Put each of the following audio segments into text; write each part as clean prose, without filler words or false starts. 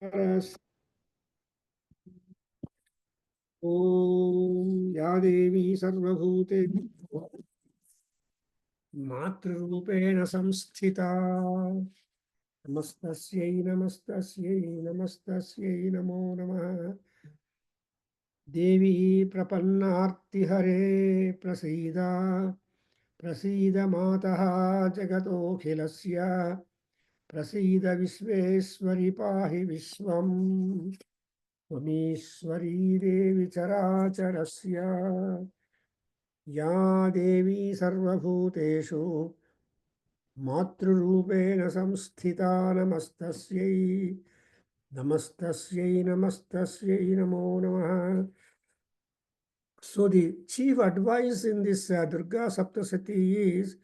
Om Ya Devi Sarvabhute Matrurupena Samsthita Namastasyai Namastasyai Namastasyai Namo Namah Devi Prapannaarti Hare Prasida Prasida Mataha Jagato Khilasya Prasida Visveswari Pahi Vishwam Mamishwari Devi Characharasya Ya Devi Sarvabhuteshu Matrurupena Samsthita Namastasyai Namastasyai Namastasyai Namo Namaha. So the chief advice in this Durga Saptasati is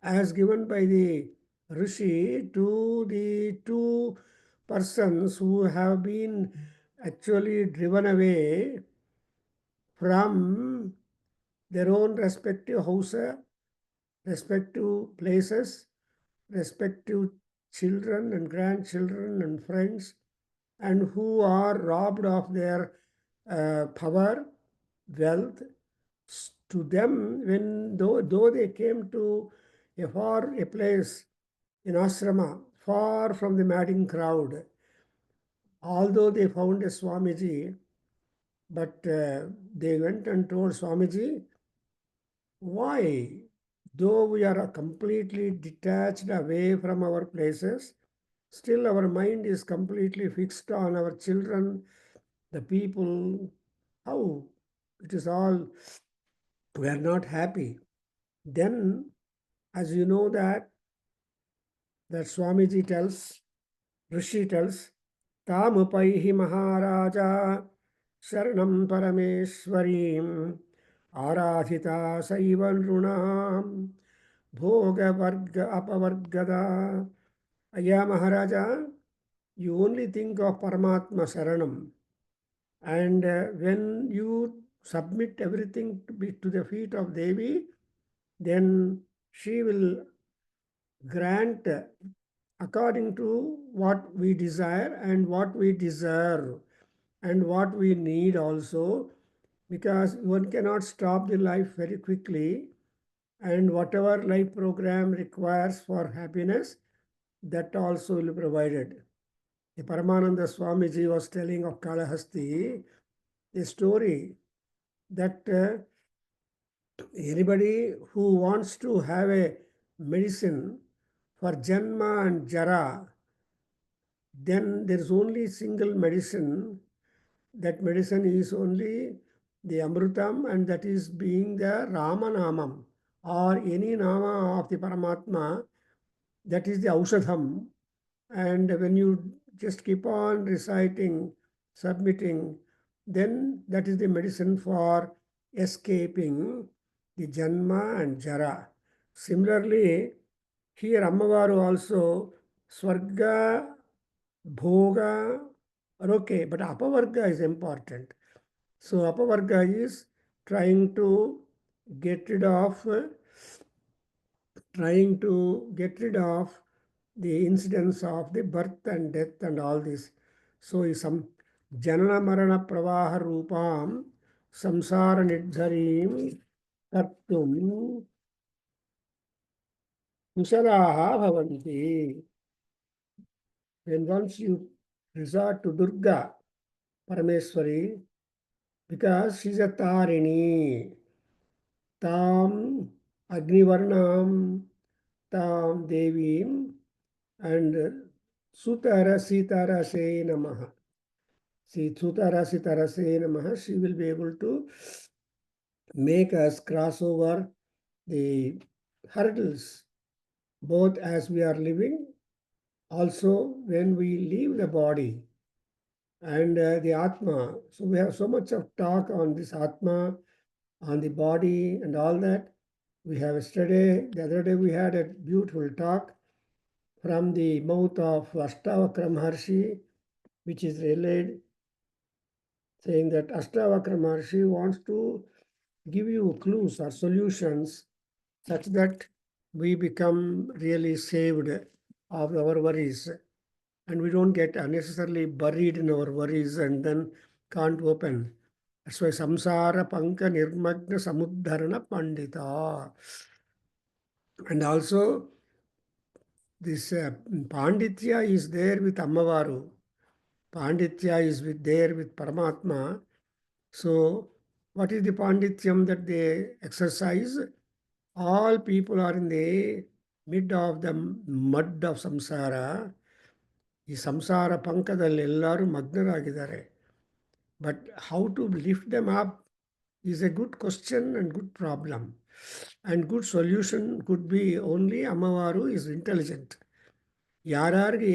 as given by the Rishi to the two persons who have been actually driven away from their own respective houses, respective places, respective children and grandchildren and friends, and who are robbed of their power, wealth. To them, when though they came to a place in ashrama, far from the madding crowd, although they found a Swamiji, but they went and told Swamiji, why? Though we are completely detached away from our places, still our mind is completely fixed on our children, the people. How? It is all, we are not happy. Then, as you know that Swamiji tells, Rishi tells, Tamupaihi Maharaja Sharanam Parameshwarim Aradhita Saivan Runam Bhoga Varga Apavargada. Aya Maharaja, you only think of Paramatma Saranam. And when you submit everything to the feet of Devi, then she will grant according to what we desire and what we deserve and what we need also, because one cannot stop the life very quickly, and whatever life program requires for happiness, that also will be provided. The Paramananda Swamiji was telling of Kalahasti a story that anybody who wants to have a medicine for Janma and Jara, then there is only single medicine. That medicine is only the Amrutam, and that is being the Ramanamam or any Nama of the Paramatma. That is the Aushadham. And when you just keep on reciting, submitting, then that is the medicine for escaping the Janma and Jara. Similarly, here Ammavaru also, Swarga, Bhoga are okay, but Apavarga is important. So Apavarga is trying to get rid of the incidents of the birth and death and all this. So is some Janana Marana Pravaha Rupam Samsara Nidharim Kartum Kushalaha Bhavanti. When once you resort to Durga Parameswari, because she's a Tarini, Tam Agnivarnam, Tam Devim, and Sutara Sitara Se Namaha. See, Sutara Sitara Se Namaha, she will be able to make us cross over the hurdles, both as we are living, also when we leave the body and the Atma. So we have so much of talk on this Atma, on the body and all that. We have yesterday, the other day we had a beautiful talk from the mouth of Ashtavakra Maharshi, which is relayed, saying that Ashtavakra Maharshi wants to give you clues or solutions such that we become really saved of our worries. and we don't get unnecessarily buried in our worries and then can't open. That's why samsara panka nirmagna samudharana pandita. And also this panditya is there with Ammavaru. Panditya is there with Paramatma. So what is the pandityam that they exercise? All people are in the mid of the mud of samsara. ಈ ಸಂಸಾರ ಪಂಕದಲ್ಲಿ ಎಲ್ಲರೂ ಮಗ್ನರಾಗಿದ್ದಾರೆ. But how to lift them up is a good question and good problem. And good solution could be only ಅಮ್ಮವಾರು is intelligent. ಯಾರ್ಯಾರಿಗೆ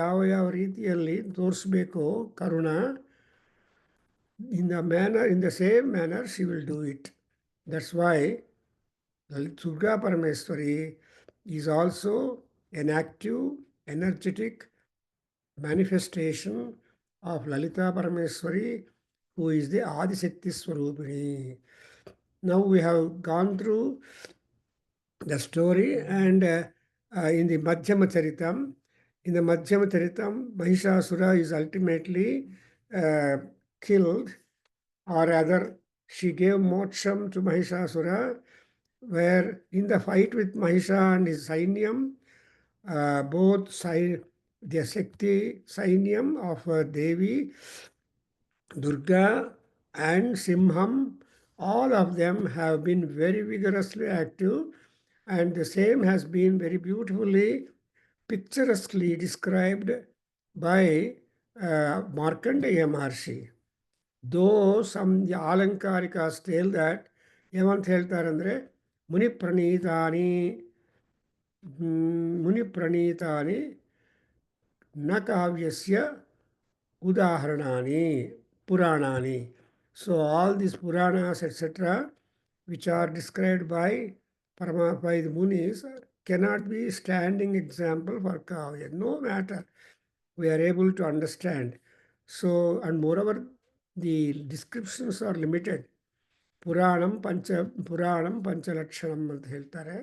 ಯಾವ ಯಾವ ರೀತಿಯಲ್ಲಿ ತೋರಿಸ್ಬೇಕೋ ಕರುಣ, in the same manner she will do it. That's why Durga Parameswari is also an active, energetic manifestation of Lalita Parameswari, who is the Adishakti Swarupini. Now we have gone through the story, and in the Madhyama Charitam, Mahishasura is ultimately killed, or rather, she gave moksham to Mahishasura, where in the fight with Mahisha and his Sainyam, both the Shakti Sainyam of Devi, Durga, and Simham, all of them have been very vigorously active, and the same has been very beautifully, picturesquely described by Markandeya Maharshi. Though some Alankarikas tell that, ಏನಂತ ಹೇಳ್ತಾರೆ ಅಂದರೆ ಮುನಿ ಪ್ರಣೀತಾನಿ ನ ಕಾವ್ಯಸ್ಯ ಉದಾಹರಣಾನಿ ಪುರಾಣಾನಿ. So all these Puranas, etc., which are described by the Munis, cannot be standing example for Kavya. No matter, we are able to understand. So, and moreover, the descriptions are limited. Puranam Panchalakshanam ಅಂತ ಹೇಳ್ತಾರೆ.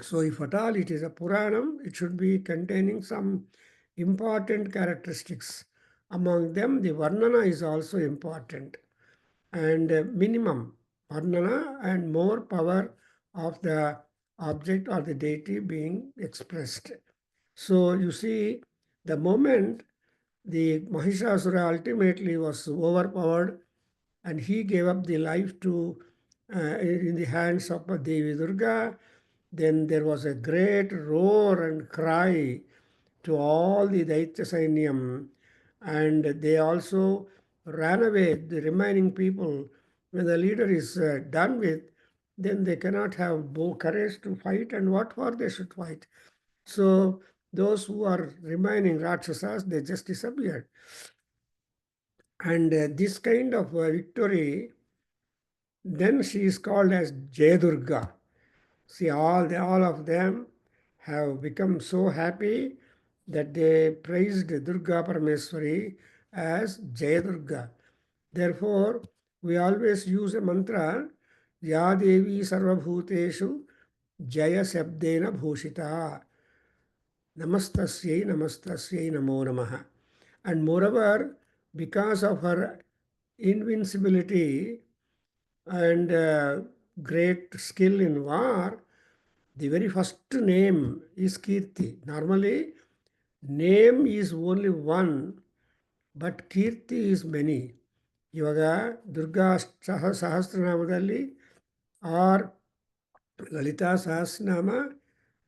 So if at all it is a Puranam, it should be containing some important characteristics. Among them, the Varnana is also important. And minimum Varnana and more power of the object or the deity being expressed. So you see, the moment the Mahishasura ultimately was overpowered and he gave up the life to in the hands of Devi Durga, then there was a great roar and cry to all the Daitya Sainyam, and they also ran away, the remaining people. When the leader is done with, then they cannot have courage to fight, and what for they should fight. So those who are remaining Rakshasas, they just disappeared. And this kind of victory, then she is called as Jayadurga. See, all of them have become so happy that they praised Durga Parameswari as Jayadurga. Therefore, we always use a mantra, Ya Devi Sarvabhuteshu Jaya Sabdena Bhushita. Namastasyai Namastasyai Namo Namaha. And moreover, because of her invincibility and great skill in war, the very first name is Kirti. Normally, name is only one, but Kirti is many. ಇವಾಗ ದುರ್ಗಾ ಸಹಸ್ರನಾಮದಲ್ಲಿ or Lalita Sahasranama,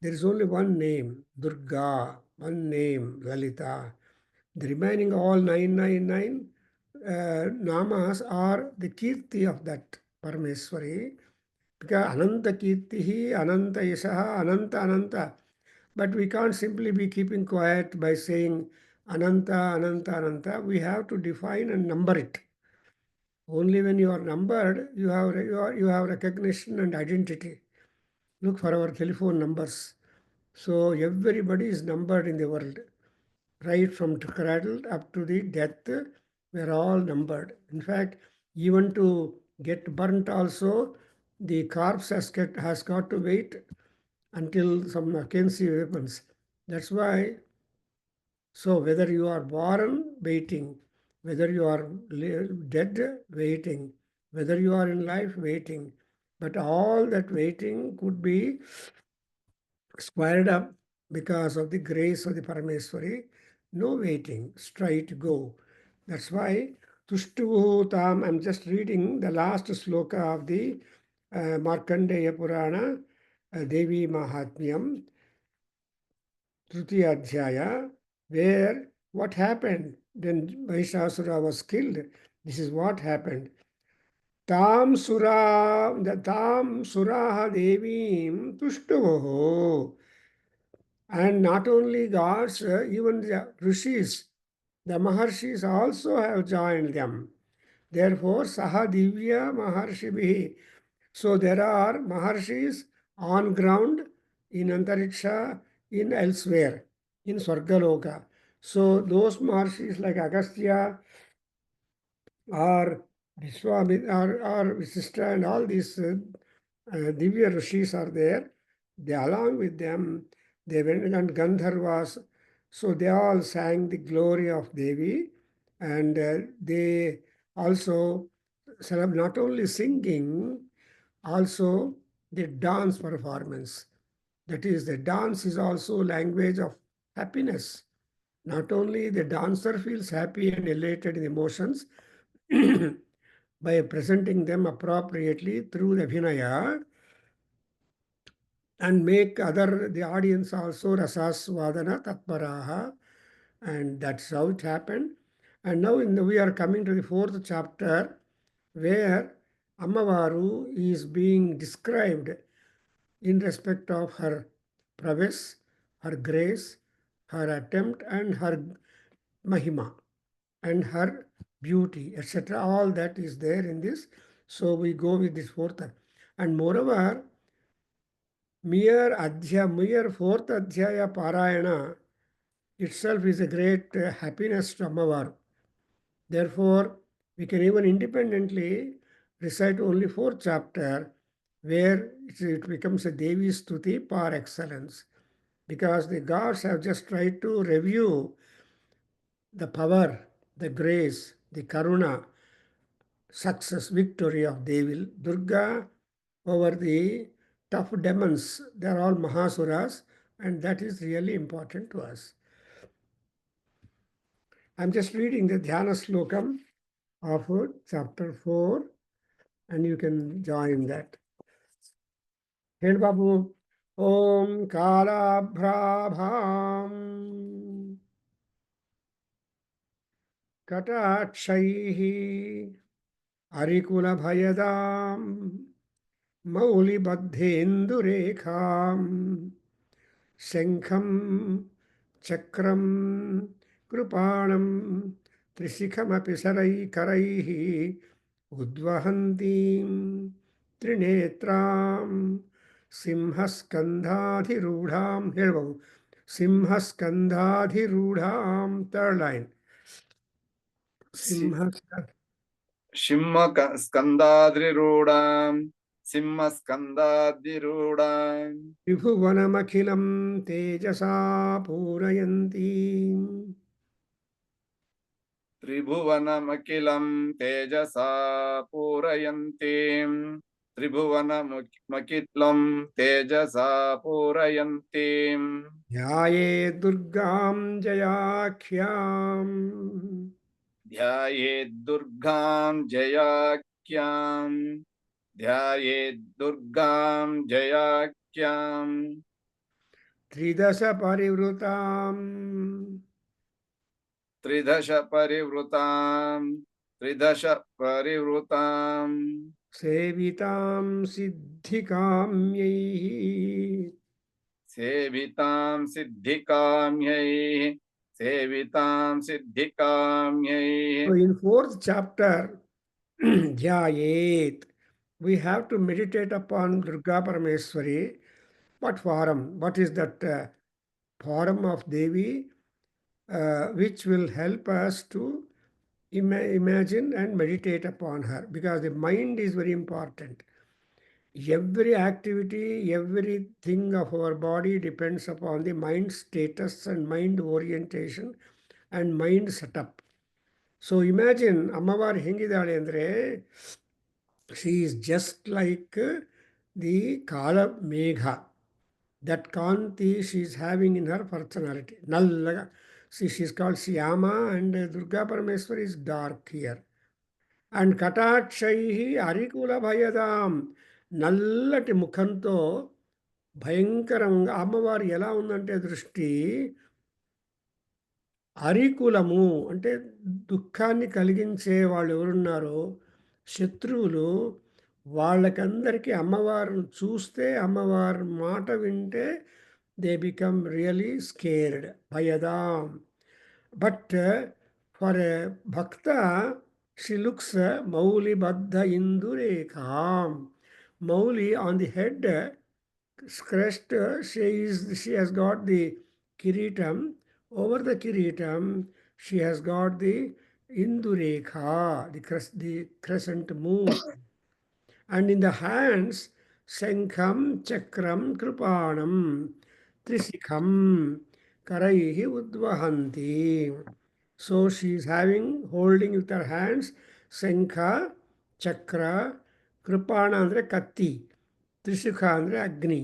there is only one name, Durga, one name, Lalita. The remaining all 999 namas are the Kirti of that Parameswari. Because Ananta Kirtihi, Ananta Yashaha, Ananta. But we can't simply be keeping quiet by saying Ananta. We have to define and number it. Only when you are numbered, you have recognition and identity. Look for our telephone numbers. So everybody is numbered in the world. Right from cradle up to the death, we are all numbered. In fact, even to get burnt also, the corpse has got to wait until some Mackenzie weapons. That's why So whether you are born, waiting, whether you are dead, waiting, whether you are in life, waiting. But all that waiting could be squared up because of the grace of the Parameswari. No waiting, straight go. That's why Tushtu Tam, I'm just reading the last sloka of the Markandeya Purana, Devi Mahatmyam, Tritiya Adhyaya, where what happened? Then Mahishasura was killed. This is what happened. The Tam Suraha Devim Tushtuvoho. And not only gods, even the rishis, the maharshis also have joined them. Therefore, Saha Divya Maharshibhi. So there are maharshis on ground, in Antariksha, in elsewhere, in Swargaloka. So those maharshis like Agastya or or Visishta and all these Divya Rishis are there. They along with them, they went and Gandharvas. So they all sang the glory of Devi, and they also not only singing, also the dance performance. That is, the dance is also language of happiness. Not only the dancer feels happy and elated in emotions, by presenting them appropriately through the Vinaya, and make the audience also rasasvadana tatparaha, and that's how it happened. And now we are coming to the fourth chapter, where Ammavaru is being described in respect of her prowess, her grace, her attempt, and her mahima, and her beauty, etc. All that is there in this. So we go with this fourth. And moreover, mere fourth adhyaya parayana itself is a great happiness to Ammavar. Therefore, we can even independently recite only fourth chapter, where it becomes a Devi Stuti par excellence, because the gods have just tried to review the power, the grace, the karuna, success, victory of Devil, Durga over the tough demons. They are all Mahasuras, and that is really important to us. I'm just reading the Dhyana Slokam of chapter 4, and you can join that. Hel Babu, Om Kalabhrabham Katakshaihi Arikula Bhayadam Maulibaddhendurekham Shankham Chakram Krupanam Trishikamapi Saraikaraihi Udvahantim Trinetram Simhaskandhadhirudham. Here we go. Simhaskandhadhirudham. Third line. Simhaskandhadhirudham. Skandadrirudam, Simha Skandadrirudam, Tribhuvanamakilam tejasa purayanti. Tribhuvanamakilam Tejasa Purayantim, Tribhuvanamakilam Tejasa Purayantim, Dhyaye Durgam Jayakhyam. Dhyayed Durgam Jayakyam, Dhyayed Durgam Jayakyam, Tridasa Parivrutam. Tridasha Parivrutam, Tridasha Parivrutam, Sevitam Siddhikamyaihi. Sevitam Siddhikamyai, Sevitam So Siddhikamyai, in fourth chapter, Dhyayet, we have to meditate upon Durga Parameswari. What form? What is that form of Devi which will help us to imagine and meditate upon her, because the mind is very important. Every activity, everything of our body depends upon the mind status and mind orientation and mind setup. So imagine ಅಮ್ಮವಾರು ಹೆಂಗಿದ್ದಾಳೆ ಅಂದರೆ she is just like the kala megha. That kanti she is having in her personality. Nallaga. See, she is called Siyama and Durga Parameswari is dark here. And కటాక్షైహి అరికుల భయదాం నల్లటి ముఖంతో భయంకరంగా అమ్మవారు ఎలా ఉందంటే దృష్టి అరికులము అంటే దుఃఖాన్ని కలిగించే వాళ్ళు ఎవరున్నారో శత్రువులు వాళ్ళకందరికీ అమ్మవారిని చూస్తే అమ్మవారి మాట వింటే దే బికమ్ రియలీ స్కేర్డ్ భయదాం but for a bhakta she looks Mauli Baddha Indurekam. Mauli on the head, crest, she has got the kiritam. Over the kiritam, she has got the Indurekha, the crescent moon. And in the hands, Senkham, Chakram, Krupanam, Trisikham, Karaihi Udvahanti. So she is holding with her hands, Senkha, Chakra, Krupana ಅಂದರೆ ಕತ್ತಿ ತ್ರಿಶಿಖ ಅಂದರೆ ಅಗ್ನಿ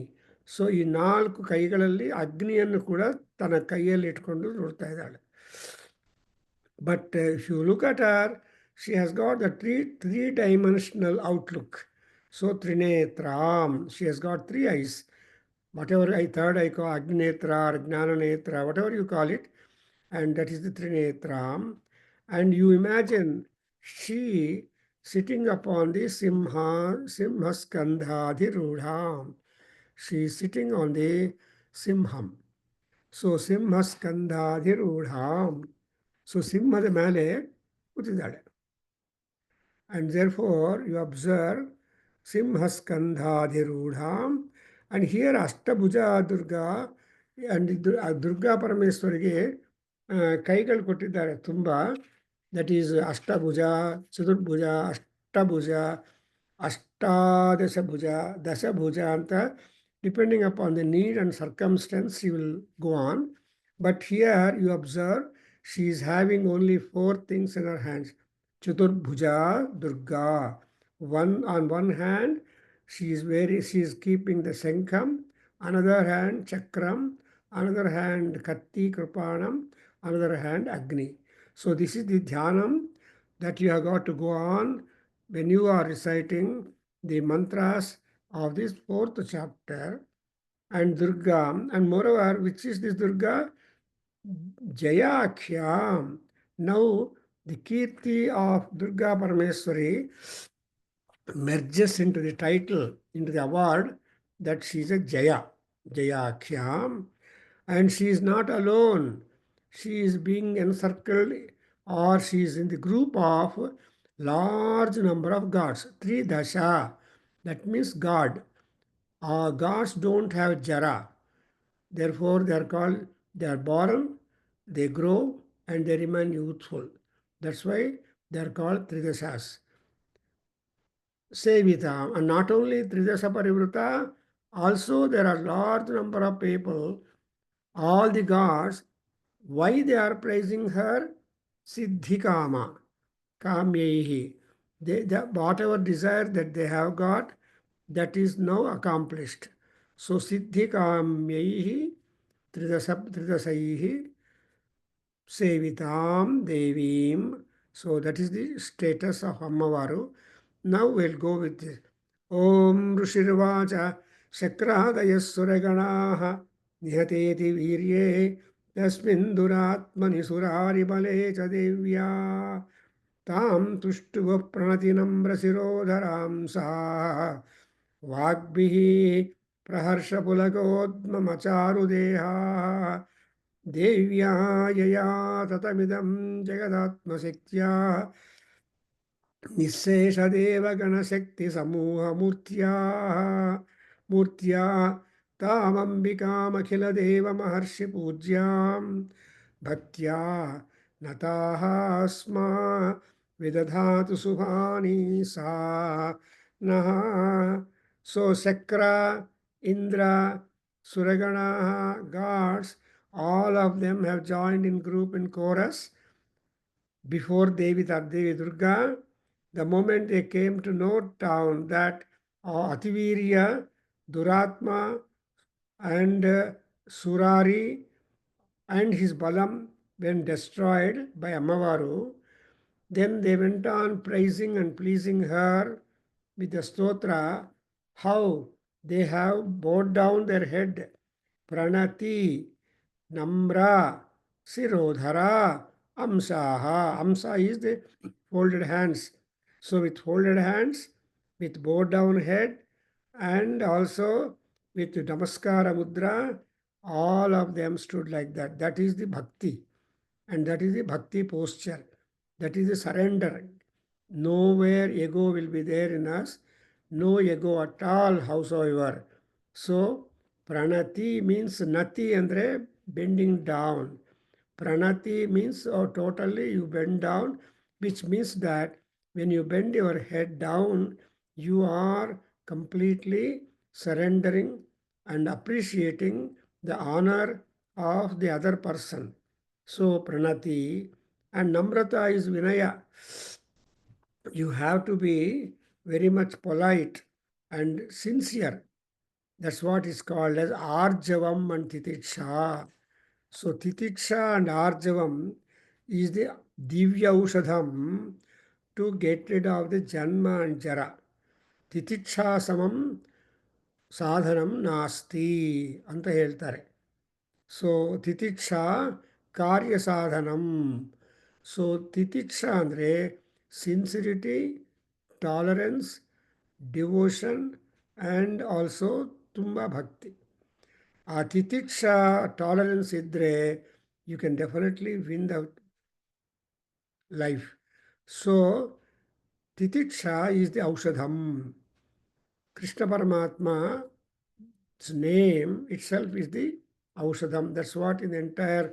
so ಈ 4 ಕೈಗಳಲ್ಲಿ ಅಗ್ನಿಯನ್ನು ಕೂಡ ತನ್ನ ಕೈಯಲ್ಲಿ ಇಟ್ಕೊಂಡು ನೋಡ್ತಾ ಇದ್ದಾಳೆ but if you look at her she has got the three-dimensional outlook. So Trinetram, she has got 3 eyes. Whatever third eye call Agnetra or Gnananetra, whatever you call it, and that is the Trinetram. And you imagine she sitting upon the Simhaskandhadhirudham. She is sitting on the Simham. So Simhaskandhadhirudham. So ಸಿಂಹದ ಮೇಲೆ ಕೂತಿದ್ದಾಳೆ. And therefore you observe Simhaskandhadhirudham. And here Ashtabhuja Durga and Durga Parameswariಗೆ ಕೈಗಳು ಕೊಟ್ಟಿದ್ದಾರೆ ತುಂಬ. That is ಅಷ್ಟಭುಜ, ಚತುರ್ಭುಜ, ಅಷ್ಟಭುಜ, ಅಷ್ಟಾದಶಭುಜ, ದಶಭುಜ ಅಂತ depending upon the need and circumstances you will go on. But here you observe she is having only 4 things in her hands. Chaturbhuja Durga. On one hand, she is keeping the Senkham, another hand Chakram, another hand Katti Kripanam, another hand Agni. So this is the dhyanam that you have got to go on when you are reciting the mantras of this 4th chapter. And Durga, and moreover, which is this Durga? Jayakhyam. Now, the Kirti of Durga Parameswari merges into the title, into the award that she is a Jaya, Jayakhyam. And she is not alone. She is being encircled or she is in the group of large number of gods. Tridasha, that means God. Gods don't have Jara. Therefore, they are born, they grow, and they remain youthful. That's why they are called Tridashas. Sevita. And not only Tridasha Parivruta, also there are large number of people, all the gods. Why they are praising her? Siddhikama, Kamyehi. Whatever desire that they have got, that is now accomplished. So Siddhikamyehi, Tridasaihi, Sevitam Devim. So that is the status of Ammavaru. Now we'll go with this. Om Rushirvacha Shakradayas Suraganaha Nihateti Virye Tasmin Duratmani Surari Bale Chadevya Tam Tushtuva Pranatinam Brasirodharam Sa Vagbihi Praharsha Pulagodmamacharu Deha Devya Yaya Tatamidam Jagadatmasektya निःशेषदेवगणशक्तिसमूहमूर्त्या मूर्त्या तामम्बिकामखिलदेवमहर्षिपूज्यां भक्त्या नताः स्मा विदधातु शुभानि सा नः So Sakra, Indra, Suragana, gods, all of them have joined in group in chorus before Devi Durga. The moment they came to know down that Ativirya, Duratma, and Surari and his Balam when destroyed by Amavaru, then they went on praising and pleasing her with the stotra, how they have bowed down their head. Pranati, Namra, Sirodhara, Amsaha. Amsa is the folded hands. So with folded hands, with bowed down head, and also with Namaskara Mudra, all of them stood like that. That is the bhakti. And that is the bhakti posture. That is the surrender. Nowhere ego will be there in us. No ego at all, howsoever. So, pranati means nati andre bending down. Pranati means totally you bend down, which means that when you bend your head down, you are completely surrendering and appreciating the honor of the other person. So, pranati and namrata is vinaya. You have to be very much polite and sincere. That's what is called as arjavam and titiksha. So titiksha and arjavam is the divya ushadham to get rid of the janma and jara. Titiksha samam sadhanam nasti ಅಂತ ಹೇಳ್ತಾರೆ. So ತಿತಿಕ್ಷಾ ಕಾರ್ಯ ಸಾಧನಂ. So ತಿತಿಕ್ಷಾ ಅಂದರೆ sincerity, tolerance, devotion and also ತುಂಬ ಭಕ್ತಿ. ಆ ತಿತಿಕ್ಷಾ tolerance ಇದ್ದರೆ you can definitely win the life. So titiksha is the aushadham. Krishna Paramatma's name itself is the Aushadam. That's what in the entire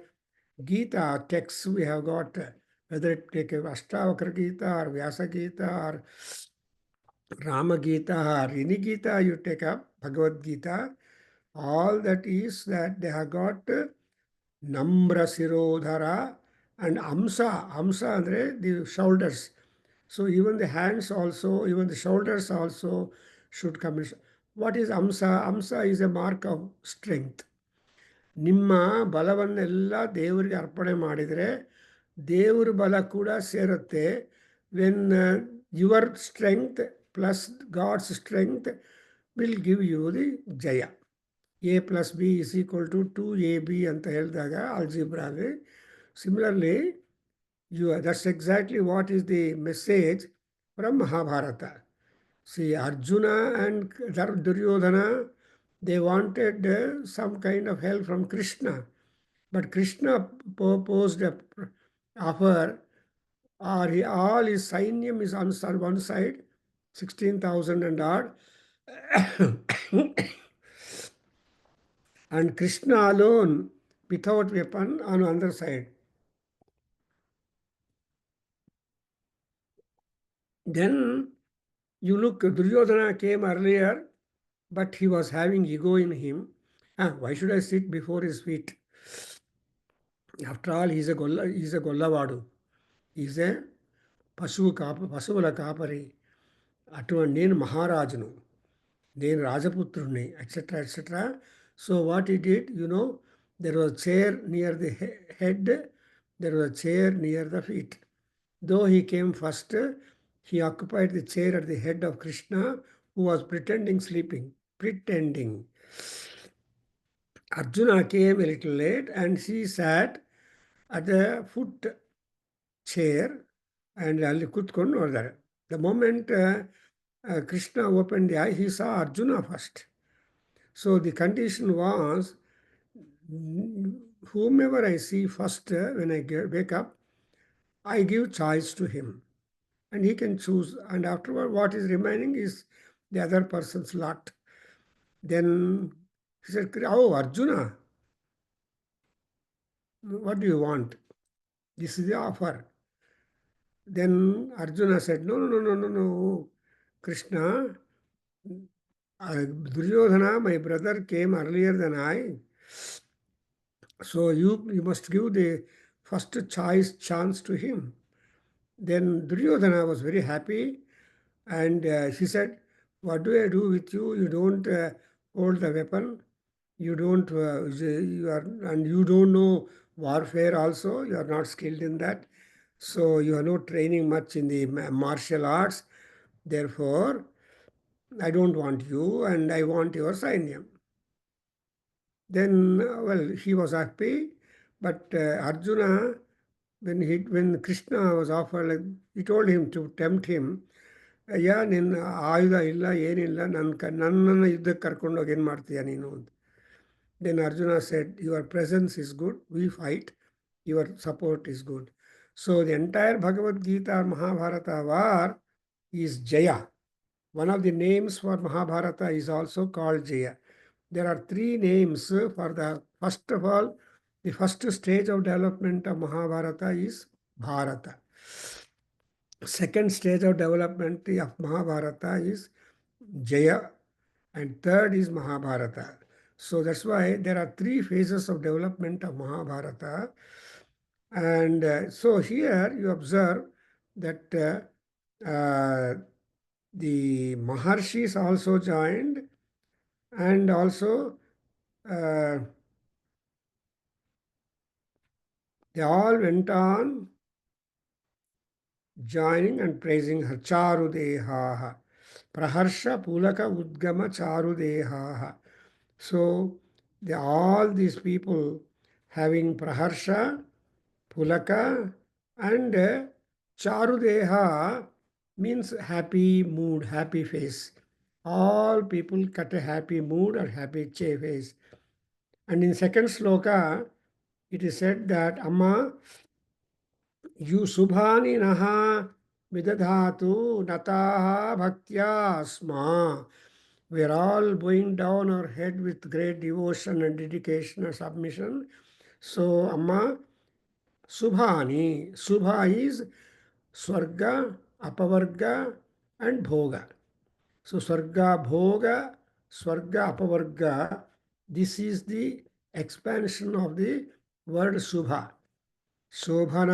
Gita text we have got, whether it take Ashtavakra Gita or Vyasa Gita or Rama Gita or any Gita you take up, Bhagavad Gita, all that is that they have got Namra Sirodhara and Amsa. Amsa andre the shoulders. So even the hands also, even the shoulders also should come in. What is Amsa? Amsa is a mark of strength. ನಿಮ್ಮ ಬಲವನ್ನೆಲ್ಲ ದೇವರಿಗೆ ಅರ್ಪಣೆ ಮಾಡಿದರೆ ದೇವರ ಬಲ ಕೂಡ ಸೇರುತ್ತೆ. When your strength plus God's strength will give you the jaya. A plus B is equal to 2ab ಅಂತ ಹೇಳಿದಾಗ ಆಲ್ಜಿಬ್ರಾಲಿ. Similarly that's exactly what is the message from Mahabharata. See, Arjuna and Duryodhana, they wanted some kind of help from Krishna. But Krishna posed a offer, or all his Sainyam is on one side, 16,000 and odd, and Krishna alone, without weapon, on the other side. Then you look, Duryodhana came earlier, but he was having ego in him. Why should I sit before his feet? After all, he's a Gollavadu. He's a పశువుల కాపరి. అటువంటి నేను మహారాజును, నేను రాజపుత్రుని, etcetera etcetera. So what ఈ did, there was chair near the head, there was chair near the feet. Though he came first, he occupied the chair at the head of Krishna, who was pretending sleeping. Pretending. Arjuna came a little late and she sat at the foot chair and ಅಲ್ಲಿ ಕೂತ್ಕೊಂಡು ನೋಡಿದ್ದಾರೆ. The moment Krishna opened the eye, he saw Arjuna first. So the condition was, whomever I see first when I wake up, I give choice to him. And he can choose. And afterward, what is remaining is the other person's lot. Then he said, oh, Arjuna, what do you want? This is the offer. Then Arjuna said, no, Krishna, Duryodhana, my brother, came earlier than I. So you must give the first choice chance to him. Then Duryodhana was very happy, and he said, "What do I do with you? You don't hold the weapon. You don't. You are, and you don't know warfare. Also, you are not skilled in that. So you are not training much in the martial arts. Therefore, I don't want you, and I want your sainyam." Then, well, he was happy, but Arjuna, when Krishna was offered, like, he told him to tempt him. ಅಯ್ಯ ನಿನ್ನ ಆಯುಧ ಇಲ್ಲ ಏನಿಲ್ಲ ನನ್ನನ್ನು ಯುದ್ಧಕ್ಕೆ ಕರ್ಕೊಂಡೋಗಿ ಏನು ಮಾಡ್ತೀಯ ನೀನು ಅಂತ. Then Arjuna said, your presence is good, we fight, your support is good. So the entire Bhagavad Gita or Mahabharata war is Jaya. One of the names for Mahabharata is also called Jaya. There are three names for the, first of all, the first stage of development of Mahabharata is Bharata. Second stage of development of Mahabharata is Jaya, and third is Mahabharata. So that's why there are three phases of development of Mahabharata. And so here you observe that the Maharshis also joined, and also uh, they all went on joining and praising her. Charudehaha. Praharsha Pulaka Udgama Charudehaha. So all these people having Praharsha, Pulaka, and Charudeha means happy mood, happy face. All people cut a happy mood or happy face. And in second sloka, it is said that Amma, you Subhani Naha Vidadhatu Nataha Bhaktya Sma. We are all bowing down our head with great devotion and dedication and submission. So, Amma, Subhani. Subha is Swarga, Apavarga, and Bhoga. So, Swarga, Bhoga, Swarga, Apavarga. This is the expansion of the word Subha. శోభన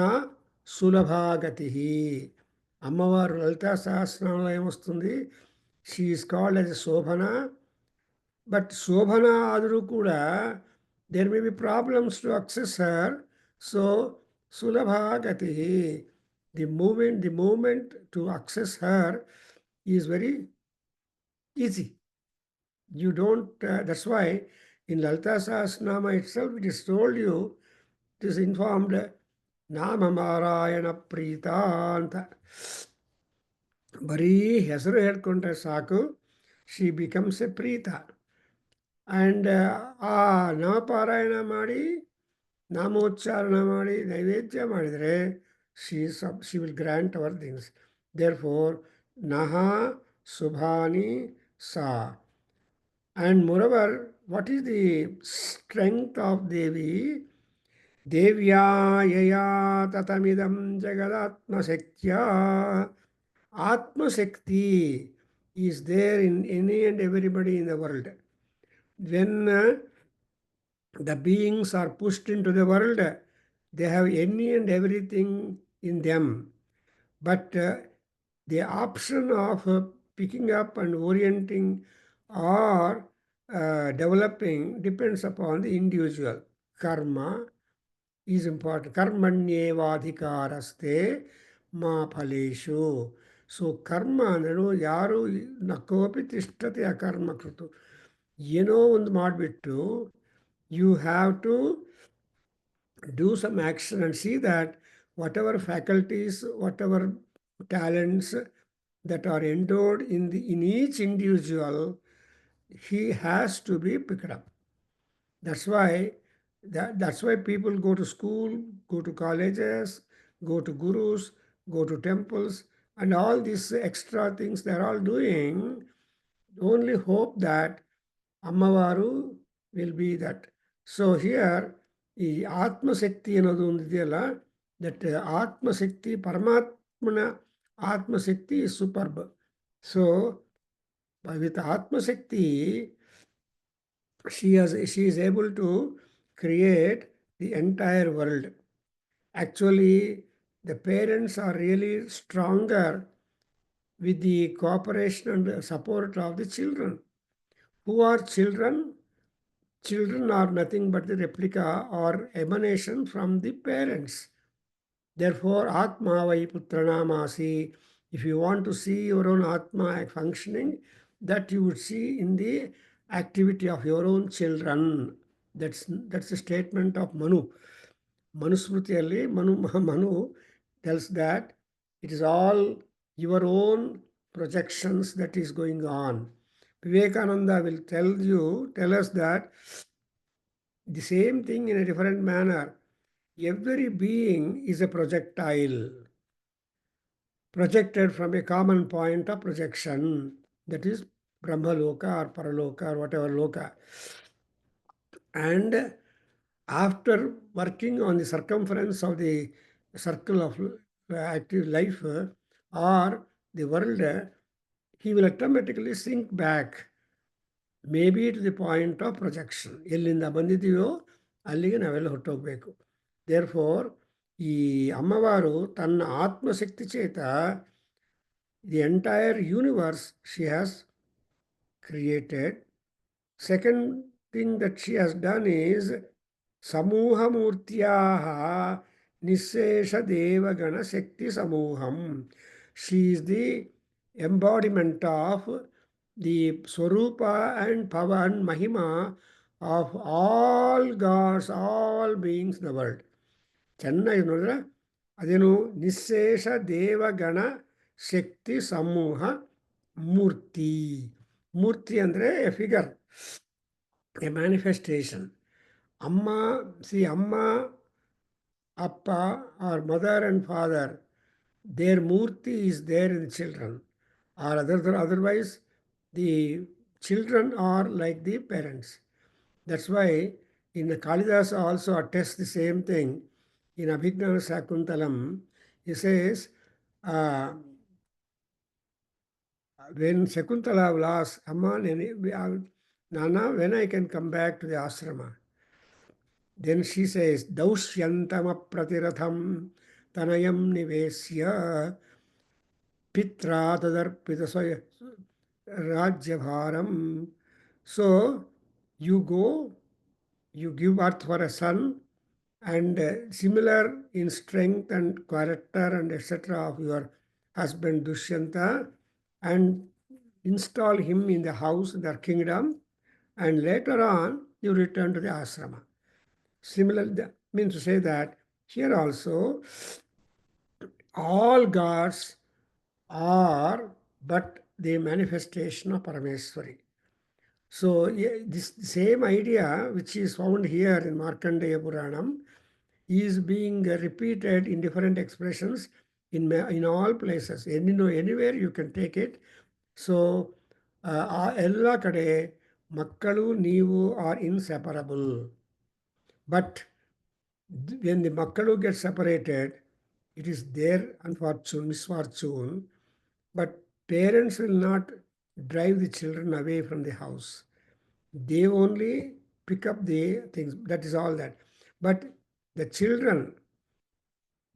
సులభాగతి అమ్మవారు లలితా సహస్రంలో ఏమొస్తుంది, she is called as Shobhana. But Shobhana ఆదురు కూడా there may be problems to access her. So Sulabhagati, the moment to access her is very easy. You don't, that's why in Lalita Sahasranama itself it is told you, it is informed, ನಾಮಮಾರಾಯಣ ಪ್ರೀತ ಅಂತ. ಬರೀ ಹೆಸರು ಹೇಳ್ಕೊಂಡ್ರೆ ಸಾಕು, she becomes a preeta. And ಆ ನಾಮಪಾರಾಯಣ ಮಾಡಿ ನಾಮೋಚ್ಚಾರಣ ಮಾಡಿ ನೈವೇದ್ಯ ಮಾಡಿದರೆ she will grant our things. Therefore ನಹ ಶುಭಾನಿ ಸಾ. And moreover, what is the strength of Devi? Devya yaya tatamidam jagadatmasakya. Atmasakti is there in any and everybody in the world. When the beings are pushed into the world, they have any and everything in them. But the option of picking up and orienting or developing depends upon the individual. Karma is important. Karmanyevadhikaraste ma phaleshu. So karma ಅಂದ್ರೂ ಯಾರು ನಕೋಪಿ ತಿಷ್ಠತೆ ಅಕರ್ಮ ಕೃತು. ಏನೋ ಒಂದು ಮಾಡಿಬಿಟ್ಟು you have to do some action and see that whatever faculties, whatever talents that are endowed in each individual, he has to be picked up. That's why people go to school, go to colleges, go to gurus, go to temples, and all these extra things they're all doing. Only hope that Ammavaru will be that. So here, ಈ ಆತ್ಮಶಕ್ತಿ ಅನ್ನೋದು ಒಂದು ಇದೆಯಲ್ಲ, that ಆತ್ಮಶಕ್ತಿ, ಪರಮಾತ್ಮನ ಆತ್ಮಶಕ್ತಿ is superb. So But with Atma Shakti, she is able to create the entire world. Actually, the parents are really stronger with the cooperation and support of the children. Who are children? Children are nothing but the replica or emanation from the parents. Therefore, Atma vai putranamasi. If you want to see your own Atma functioning, that you would see in the activity of your own children. That's a statement of Manu. Manusmritiಯಲ್ಲಿ Manu tells that it is all your own projections that is going on. Vivekananda will tell us that the same thing in a different manner. Every being is a projectile, projected from a common point of projection, that is Brahmaloka or Paraloka or whatever loka. And after working on the circumference of the circle of active life or the world, he will automatically sink back, maybe to the point of projection. ಎಲ್ಲಿಂದ ಬಂದಿದೆಯೋ ಅಲ್ಲಿಗೆ ನಾವೆಲ್ಲ ಹೊರಟೋಗ್ಬೇಕು. Therefore ಈ ಅಮ್ಮವಾರು ತನ್ನ ಆತ್ಮಶಕ್ತಿ ಚೇತ the entire universe she has created. Second thing that she has done is Samuhamurtyaha Nissesha Devagana Shakti Samuham. She is the embodiment of the Swarupa and Power and Mahima of all gods, all beings in the world. ಚೆನ್ನಾಗಿ ನೋಡಿದ್ರೆ ಅದೇನು ನಿಶೇಷ ದೇವಗಣ ಶಕ್ತಿ ಸಮೂಹ ಮೂರ್ತಿ. ಮೂರ್ತಿ ಅಂದರೆ A figure, A manifestation. ಅಮ್ಮ Appa or mother and father, their murti is there in the children. Or otherwise, the children are like the parents. That's why in the Kalidasa also attests the same thing. In Abhignana Sakuntalam, he says, when Shakuntala will ask, Amma, Nana, when I can come back to the ashrama? Then she says, Daushyantam pratiratham tanayam nivesya pitra tadarpita rajyabharam. So you go, you give birth for a son, and similar in strength and character and etc. of your husband Dushyanta, and install him in the house, in their kingdom, and later on you return to the ashrama. Similar means to say that here also all gods are but the manifestation of Parameswari. So this same idea which is found here in Markandeya Puranam is being repeated in different expressions in all places. Anywhere you can take it. So ಎಲ್ಲ ಕಡೆ ಮಕ್ಕಳು ನೀವು are inseparable. But when the Makkalu get separated, it is their unfortune, misfortune. But parents will not drive the children away from the house. They only pick up the things. That is all that. But the children,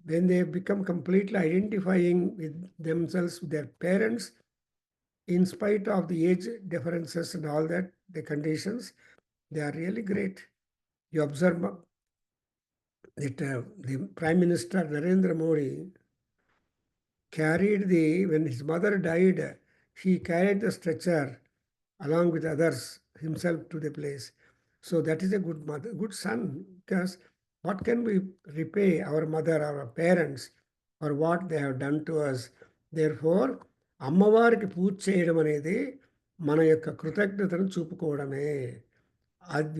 when they become completely identifying with themselves, with their parents, in spite of the age differences and all that, the conditions, they are really great. You observe that the Prime Minister Narendra Modi carried when his mother died, he carried the stretcher along with others himself to the place. So that is a good mother, good son, because what can we repay our mother, our parents, for what they have done to us? Therefore, అమ్మవారికి పూజ చేయడం అనేది మన యొక్క కృతజ్ఞతను చూపుకోవడమే.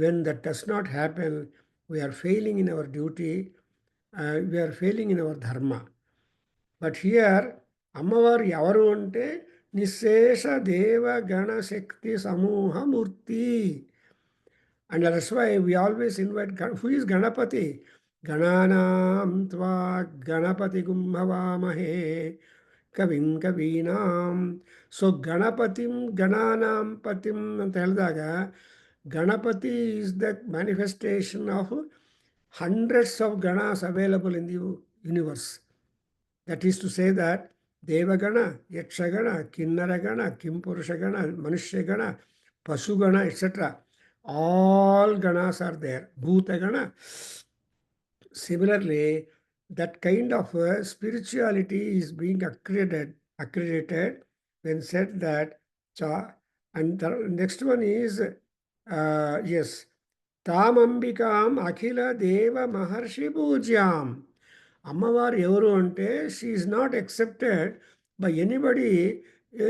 When that does not happen, we are failing in our duty, we are failing in our dharma. But here, అమ్మవారు ఎవరు అంటే నిశేష దేవ గణ శక్తి సమూహ మూర్తి. And that's why we always invite, who is Ganapati? Gananam tva Ganapati Gumbhavamahe ಕವಿಂ ಕವೀನಾಂ. So ಗಣಪತಿಂ ಗಣಾನಾಂ ಪತಿಂ ಅಂತ ಹೇಳಿದಾಗ Ganapati is the manifestation of hundreds of ganas available in the universe. That is to say that Devagana, Yakshagana, Kinnaragana, Kimpurushagana, Manushagana, Pasugana, etc. All ganas are there. Bhutagana. Similarly, that kind of spirituality is being accredited when said that cha. And the next one is yes, Tamambikam Akhila Deva Maharshi Pujyam. Ammavaru evaru ante she is not accepted by anybody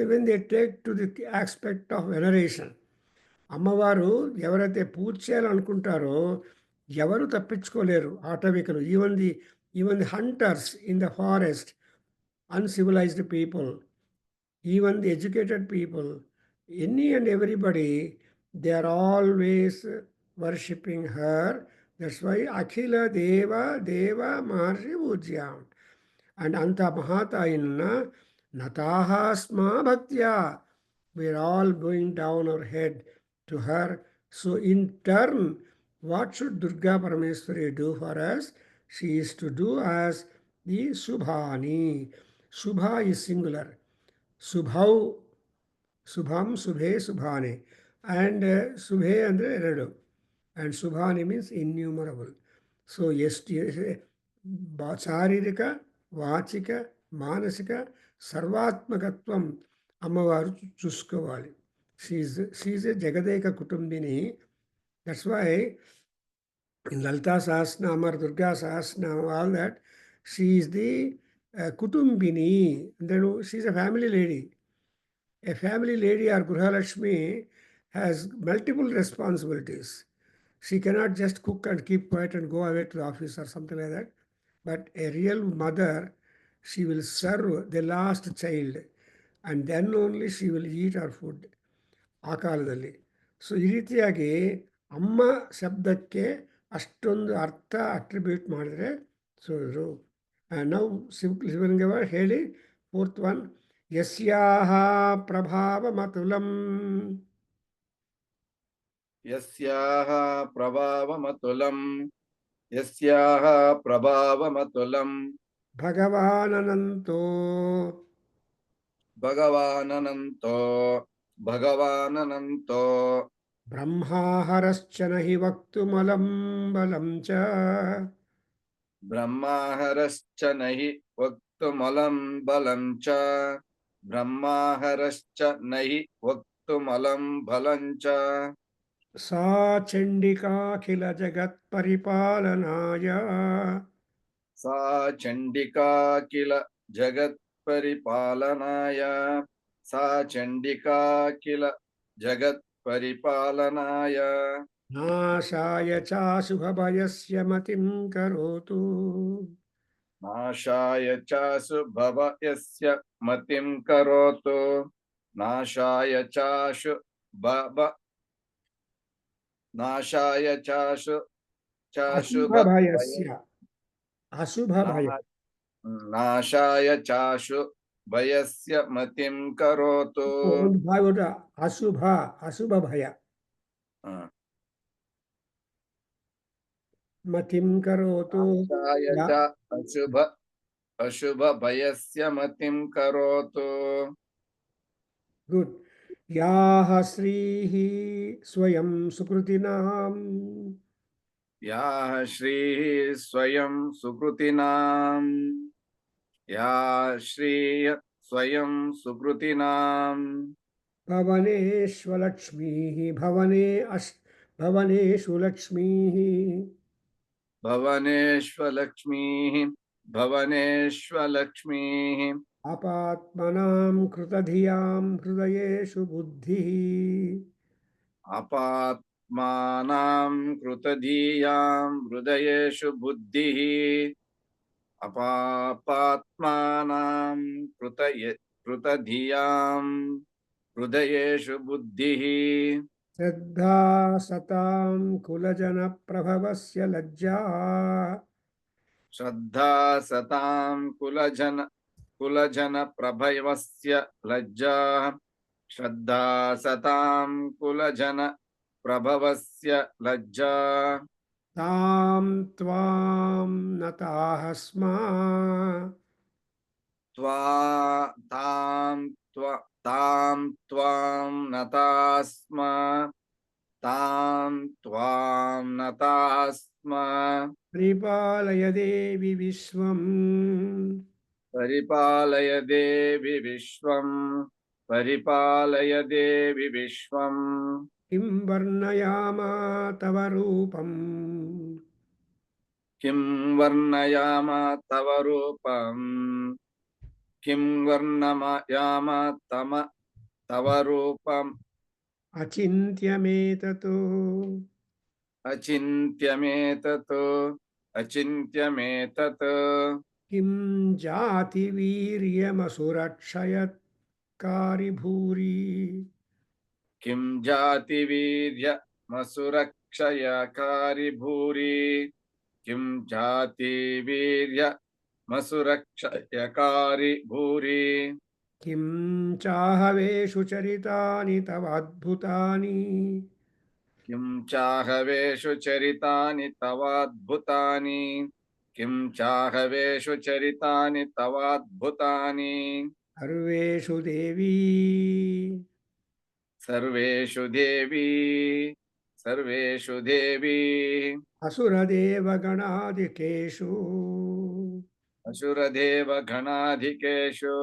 when they take to the aspect of veneration. అమ్మవారు ఎవరైతే పూజ చేయాలనుకుంటారో ఎవరు తప్పించుకోలేరు ఆటవికులు. Even the hunters in the forest, uncivilized people, even the educated people, any and everybody, they are always worshipping her. That's why Akhila Deva Deva Maharshi Pujya. And Anta Mahatainna Nataha Sma Bhaktya. We're all going down our head to her. So in turn, what should Durga Parameswari do for us? She is to do as the Subhani. Subha is singular. Subhau, Subham, Subhe, Subhane. And Subhe andre eradu. And Subhani means innumerable. So yes, శారీరక వాచిక మానసిక సర్వాత్మకత్వం అమ్మవారు చూసుకోవాలి. She's a jagadeka kutumbini. That's why in Lalita Sahasranam or Durga Sahasranam, all that, she is the Kutumbini. Then she is a family lady. A family lady or Gruhalakshmi has multiple responsibilities. She cannot just cook and keep quiet and go away to the office or something like that. But a real mother, she will serve the last child and then only she will eat her food. ಆ ಕಾಲದಲ್ಲಿ. So ಈ ರೀತಿಯಾಗಿ ಅಮ್ಮ ಶಬ್ದಕ್ಕೆ ಅಷ್ಟೊಂದು ಅರ್ಥ attribute ಮಾಡಿದ್ರೆ so ಇದು ನಾವು ಶಿವಲಿಂಗವ ಹೇಳಿ ಫೋರ್ತ್ ಒನ್. ಯಸ್ಯಾಹ ಪ್ರಭಾವಮತುಲಂ. ಯಸ್ಯಾಹ ಪ್ರಭಾವಮತುಲಂ. ಯಸ್ಯಾಹ ಪ್ರಭಾವಮತುಲಂ. ಭಗವಾನನಂತೋ. ಭಗವಾನನಂತೋ. ಭಗವಾನನಂತೋ. ಬ್ರಹ್ಮಾಹರಶ್ಚ ನಹಿ ವಕ್ತುಮಲಂ ಬಲಂ ಚ. ಬ್ರಹ್ಮಾಹರಶ್ಚ ನಹಿ ವಕ್ತುಮಲಂ ಬಲಂ ಚ. ಬ್ರಹ್ಮಾಹರಶ್ಚ ನಹಿ ವಕ್ತುಮಲಂ ಬಲಂ ಚ. ಸಾ ಚಂಡಿಕಾಖಿಲ ಜಗತ್ಪರಿಪಾಲನಾಯ. ಸಾ ಚಂಡಿಕಾ ಕಿಲ ಜಗತ್ಪರಿಪಾಲನಾಯ. ಸಾ ಚಂಡಿಕಾ ಕಿಲ ಜಗತ್ಪರಿಪಾಲನಾಯ. ನಾಶಾಯ ಚಾಶುಭಭಯಸ್ಯ ಮತಿಂ ಕರೋತು. ನಾಶಾಯ ಚಾಸು ಭವಯಸ್ಯ ಮತಿಂ ಕರೋತು. ನಾಶಾಯ ಚಾಶು ಭವ. ನಾಶಾಯ ಚಾಶು ಚಾಶುಭ ಅಶುಭಭಯಸ್ಯ. ಅಶುಭಭಯ. ನಾಶಾಯ ಚಾಶು ಭಯಸ್ಯ ಮತಿಂ ಕರೋತು. ಒಂದು ಭಾಗ ಅಶುಭ ಅಶುಭ ಭಯ. ಮತಿಂ ಕರೋತು. ನಾಶಾಯ ಚ ಅಶುಭ ಅಶುಭ ಭಯಸ್ಯ ಮತಿಂ ಕರೋತು. ಗುಡ್. ಯಾಹ ಶ್ರೀಃ ಸ್ವಯಂ ಸುಕೃತಿನಾಂ. ಯಾಹ ಶ್ರೀಃ ಸ್ವಯಂ ಸುಕೃತಿನಾಂ. ಯಾ ಶ್ರೀಯ ಸ್ವಯಂ ಸುಕೃತಿನಾಂ. ಭವನೇಶ್ವಲಕ್ಷ್ಮೀಃ ಭವನೇಷು ಲಕ್ಷ್ಮೀಃ. ಭವನೇಶ್ವಲಕ್ಷ್ಮೀಃ ಭವನೇಶ್ವಲಕ್ಷ್ಮೀಃ. ಅಪಾತ್ಮನಾಂ ಕೃತಧಿಯಾಂ ಹೃದಯೇಷು ಬುದ್ಧಿಃ. ಅಪಾತ್ಮಾನಾಂ ಕೃತಧೀಯಾಂ ಹೃದಯೇಷು ಬುದ್ಧಿಃ. ಅಪಾತ್ಮಾನಾಂ ಕೃತಧಿಯಾಂ ಹೃದಯೇಷು ಬುದ್ಧಿಃ. ಶ್ರದ್ಧಾ ಸತಾಂ ಕುಲಜನ ಪ್ರಭವಸ್ಯ ಲಜ್ಜಾ. ಶ್ರದ್ಧಾ ಸತಾಂ ಕುಲಜನ कुलजन प्रभवस्य लज्जा श्रद्धा सतां कुलजन प्रभवस्य लज्जा तां त्वां नताः स्मा त्वा तां त्वा तां त्वां नतास्म तां त्वां नतास्म परिपालय देवि विश्वम् परिपालय देवि विश्वम् परिपालय देवि विश्वम् किं वर्णयाम तव रूपम् किं वर्णयाम तव रूपम् किं वर्णयाम तव रूपम् अचिन्त्यमेतत् अचिन्त्यमेतत् अचिन्त्यमेतत् किं जातिवीर्यमसुरक्षयत्कारि भूरि किं जातिवीर्यमसुरक्षयकारि भूरि किं जातिवीर्यमसुरक्षयकारि भूरि किं चाहवेषु चरितानि तव अद्भुतानि किं चाहवेषु चरितानि तवाद्भुतानि किं चाहवेषु चरितानि तवाद्भुतानि सर्वेषु देवी सर्वेषु देवी सर्वेषु देवी असुरदेवगणादिकेषु असुरदेव गणाधिकेषु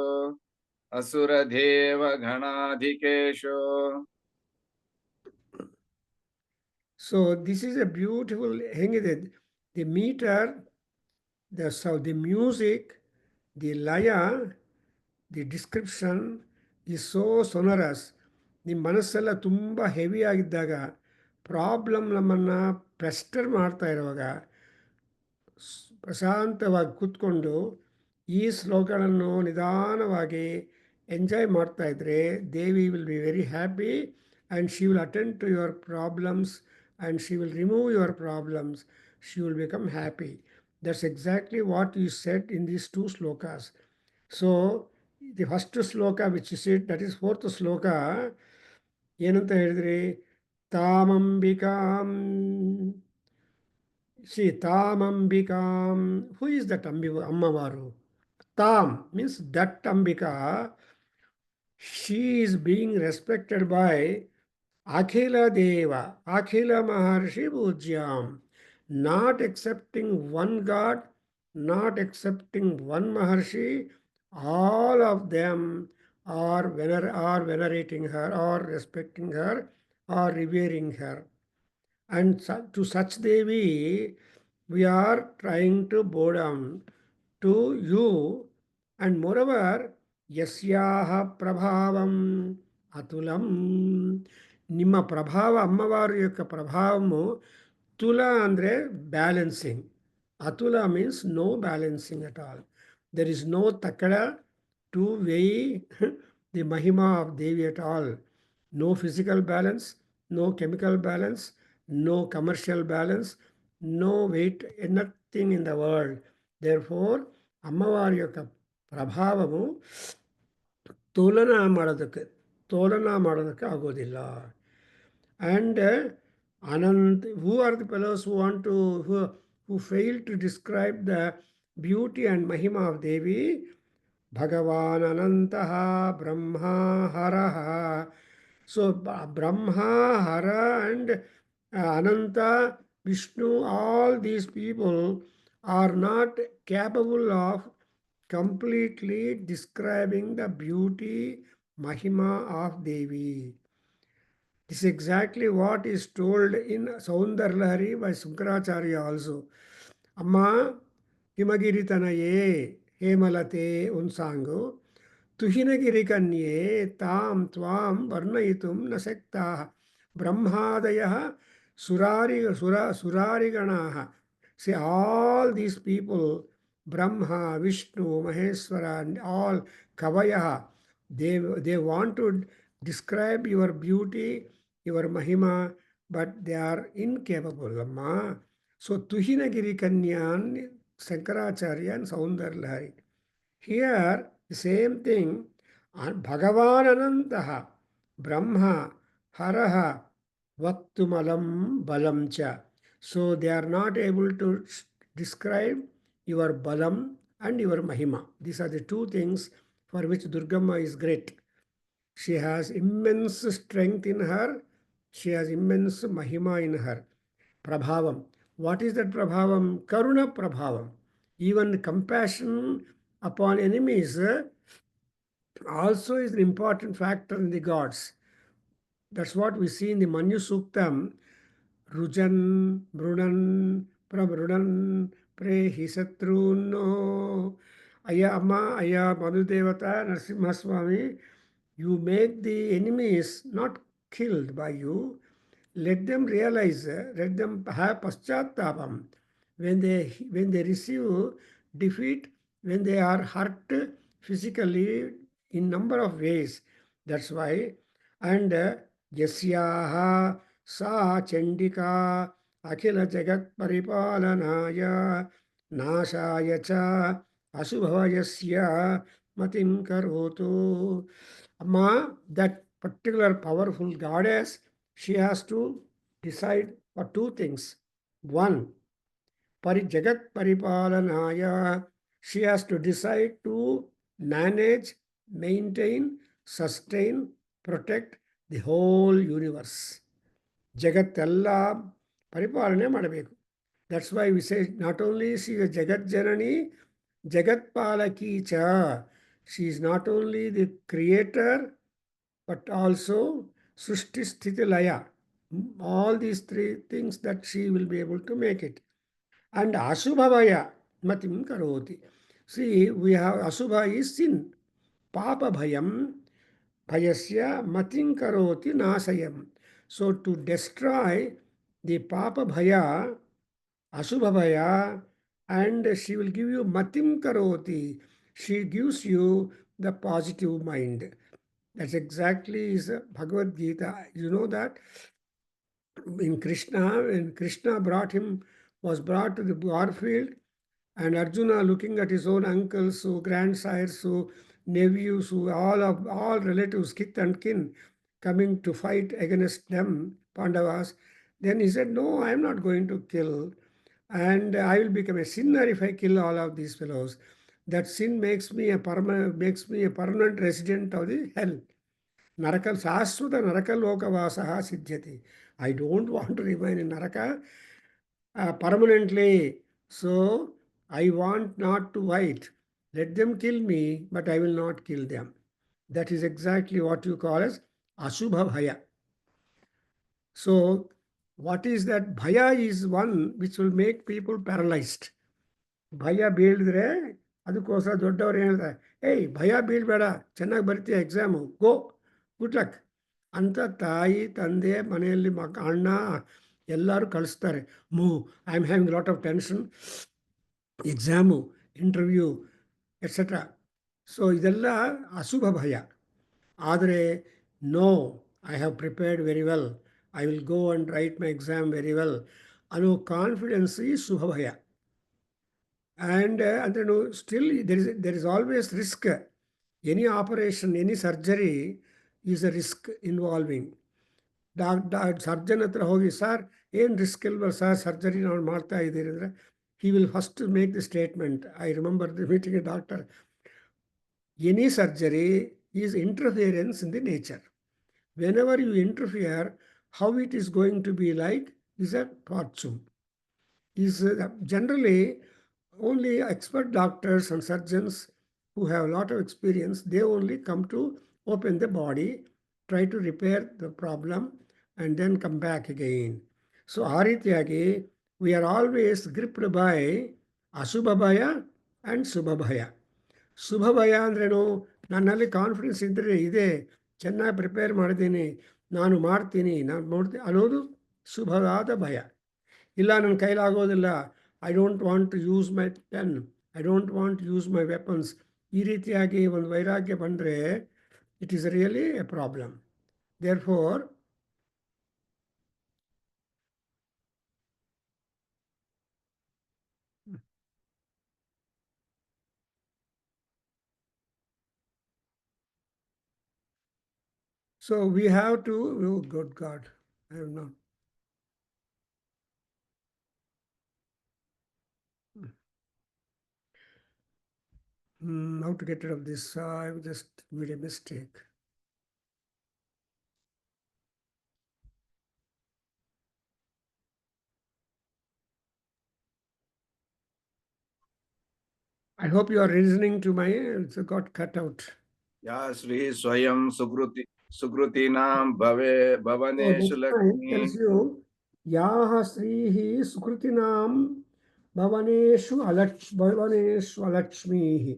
असुरदेव गणाधिकेषु. So this is a beautiful thing. The meter, the music, the laya, the description is so sonorous. ನಿಮ್ಮ ಮನಸ್ಸೆಲ್ಲ ತುಂಬ ಹೆವಿ ಆಗಿದ್ದಾಗ ಪ್ರಾಬ್ಲಮ್ ನಮ್ಮನ್ನು ಪ್ರೆಸ್ಟರ್ ಮಾಡ್ತಾ ಇರುವಾಗ ಪ್ರಶಾಂತವಾಗಿ ಕೂತ್ಕೊಂಡು ಈ ಶ್ಲೋಕಗಳನ್ನು ನಿಧಾನವಾಗಿ ಎಂಜಾಯ್ ಮಾಡ್ತಾ ಇದ್ದರೆ Devi will be very happy and she will attend to your problems and she will remove your problems. She will become happy. That's exactly what you set in these two shlokas. So the first shloka which is it, that is fourth shloka. ಏನಂತ ಹೇಳಿದ್ರಿ? ತಾಮಂಬಿಕಾಂ. See, Tam Ambikam. Who is that Ammavaru? Tam means that Ambika. She is being respected by Akhila Deva, Akhila Maharshi Pujyam. Not accepting one God, not accepting one Maharshi, all of them are venerating her, or respecting her, or revering her. And to such Devi, we are trying to bow down to you. And moreover, yasyaha prabhavam atulam. ನಿಮ್ಮ ಪ್ರಭಾವ, ಅಮ್ಮವಾರು యొక్క ಪ್ರಭಾವము ತುಲ ಅಂದರೆ balancing. Atula means no balancing at all. There is no takkada to weigh the mahima of Devi at all. No physical balance, no chemical balance, no commercial balance, no weight, nothing in the world. Therefore, ಅಮ್ಮವಾರಿ యొక్క ಪ್ರಭಾವವು ತೋಲನ ಮಾಡೋದಕ್ಕೆ ಆಗೋದಿಲ್ಲ. And Anand, who are the fellows who want to, who fail to describe the beauty and mahima of Devi? Bhagavan Anantaha Brahma Haraha. So Brahma, Hara and Ananta, Vishnu, all these people are not capable of completely describing the beauty, Mahima of Devi. This is exactly what is told in Saundarlahari by Shankaracharya also. Amma Himagiri-tanaye Hemalate unsangu ತುಹಿನಗಿರಿ ಕನ್ಯೆ ತಾಂ ತ್ವಾಂ ವರ್ಣಯಿತುಂ ನ ಶಕ್ತಾಃ ಬ್ರಹ್ಮಾದಯಃ ಸುರಾರಿಗಣಾಃ. See, all these people, Brahma, Vishnu, Maheshwara, and all Kavayah, they want to describe your beauty, your Mahima, but they are incapable, Amma. So, Tuhinagiri Kanyan, Shankaracharya and Saundarlahari. Here, The same thing, Bhagavan Anantaha, Brahma, Haraha, Vaktumalam Balamcha. So they are not able to describe your Balam and your Mahima. These are the two things for which Durgamma is great. She has immense strength in her. She has immense Mahima in her. Prabhavam. What is that Prabhavam? Karuna Prabhavam. Even compassion upon enemies also is an important factor in the gods. That's what we see in the Manyu Suktam. Rujan, Brunan, Prabrunan, Prehi Satruno, Aya Amma, Aya Madhudevata, Narasimhaswami. You make the enemies not killed by you. Let them realize, let them have paschatapam. When they receive defeat, when they are hurt physically in number of ways. That's why. And yasyaha sa chandika akhila jagat paripalanaya nashaya cha asubhavayasya matim karotu. Amma, that particular powerful goddess, she has to decide for two things. One, Jagat Paripalanaya, she has to decide to manage, maintain, sustain, protect the whole universe. Jagat alla paripalane ಮಾಡಬೇಕು. That's why we say not only she is Jagat Janani, Jagat Palaki cha. She is not only the creator, but also Srishti Sthiti Laya. All these three things that she will be able to make it. And Asubhavaya Matim Karoti. See, we have Asubha is sin. Papa Bhayam Bhayasya Matim Karoti Nasayam. So to destroy the Papa Bhaya, Asubhavaya, and she will give you Matim Karoti. She gives you the positive mind. That's exactly is Bhagavad Gita. You know that in Krishna, when Krishna was brought to the war field, and Arjuna looking at his own uncles, so grandsires, so nephews, so all relatives, kith and kin, coming to fight against them, Pandavas, then he said, "No, I am not going to kill, and I will become a sinner if I kill all of these fellows. That sin makes me a permanent resident of the hell. Naraka Saswata Naraka Lokavasaha Siddhyati. I don't want to remain in Naraka permanently. So I want not to fight. Let them kill me, but I will not kill them. That is exactly what you call as Asubha Bhaya. So what is that? Bhaya is one which will make people paralyzed. ಭಯ ಬೀಳಿದ್ರೆ ಅದಕ್ಕೋಸ್ಕರ ದೊಡ್ಡವ್ರು ಹೇಳ್ತಾರೆ, ಏಯ್ ಭಯ ಬೀಳ್ಬೇಡ, ಚೆನ್ನಾಗಿ ಬರ್ತೀಯ exam, ಗೋ, good luck ಅಂತ ತಾಯಿ ತಂದೆ ಮನೆಯಲ್ಲಿ ಅಣ್ಣ ಎಲ್ಲರೂ ಕಳಿಸ್ತಾರೆ. I am having lot of tension, exam, interview etcetera. So ಇದೆಲ್ಲ ಅಶುಭ ಭಯ. ಆದರೆ no, I have prepared very well, I will go and write my exam very well ಅನ್ನೋ ಕಾನ್ಫಿಡೆನ್ಸ್ ಈ ಶುಭ ಭಯ. And still there is always risk. Any operation, any surgery is a risk involving. Surgeon ಹತ್ರ ಹೋಗಿ, sir ಏನು risk ಇಲ್ವ sir surgery ನಾವು ಮಾಡ್ತಾ ಇದ್ದೀರಿ ಅಂದರೆ, he will first make the statement. I remember meeting a doctor. Any surgery is interference in the nature. Whenever you interfere, how it is going to be like is a fortune. Is generally only expert doctors and surgeons who have a lot of experience, they only come to open the body, try to repair the problem, and then come back again. So Arityagi, we are always gripped by Asubhabhaya and Subhabhaya. ಶುಭಭಯ ಅಂದ್ರೇನು? ನನ್ನಲ್ಲಿ confidence ಇದ್ದರೆ ಇದೆ, ಚೆನ್ನಾಗಿ prepare ಮಾಡಿದ್ದೀನಿ, ನಾನು ಮಾಡ್ತೀನಿ, ನಾನು ನೋಡ್ತೀನಿ ಅನ್ನೋದು ಶುಭವಾದ ಭಯ. ಇಲ್ಲ, ನನ್ನ ಕೈಲಾಗೋದಿಲ್ಲ, I don't want to use my pen, I don't want to use my weapons, ಈ ರೀತಿಯಾಗಿ ಒಂದು ವೈರಾಗ್ಯ ಬಂದರೆ it is really a problem. Therefore So we have to, oh good God, I have not. How to get rid of this? I've just made a mistake. I hope you are listening to my, it got cut out. Ya Sri Swayam Sukrutinam Bhave Oh, Bhavaneshu next time Lakshmi. tells you, Yaha Srihi Sukritinam Bhavaneshu Alakshmihi.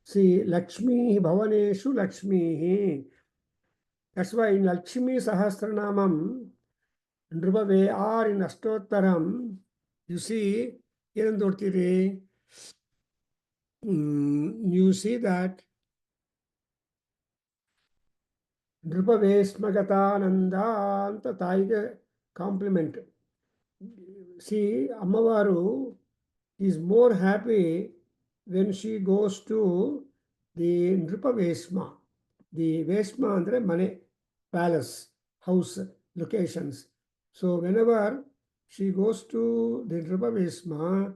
See, Lakshmi Bhavaneshu Lakshmihi. That's why in Lakshmi Sahasranamam, Nrubave or in Ashtottaram, you see, you see that Nrupavesmagatananda anta taige compliment. See, Ammavaru is more happy when she goes to the Nrupavesma. The Vesma andre mane, palace, house, locations. So whenever she goes to the Nrupavesma,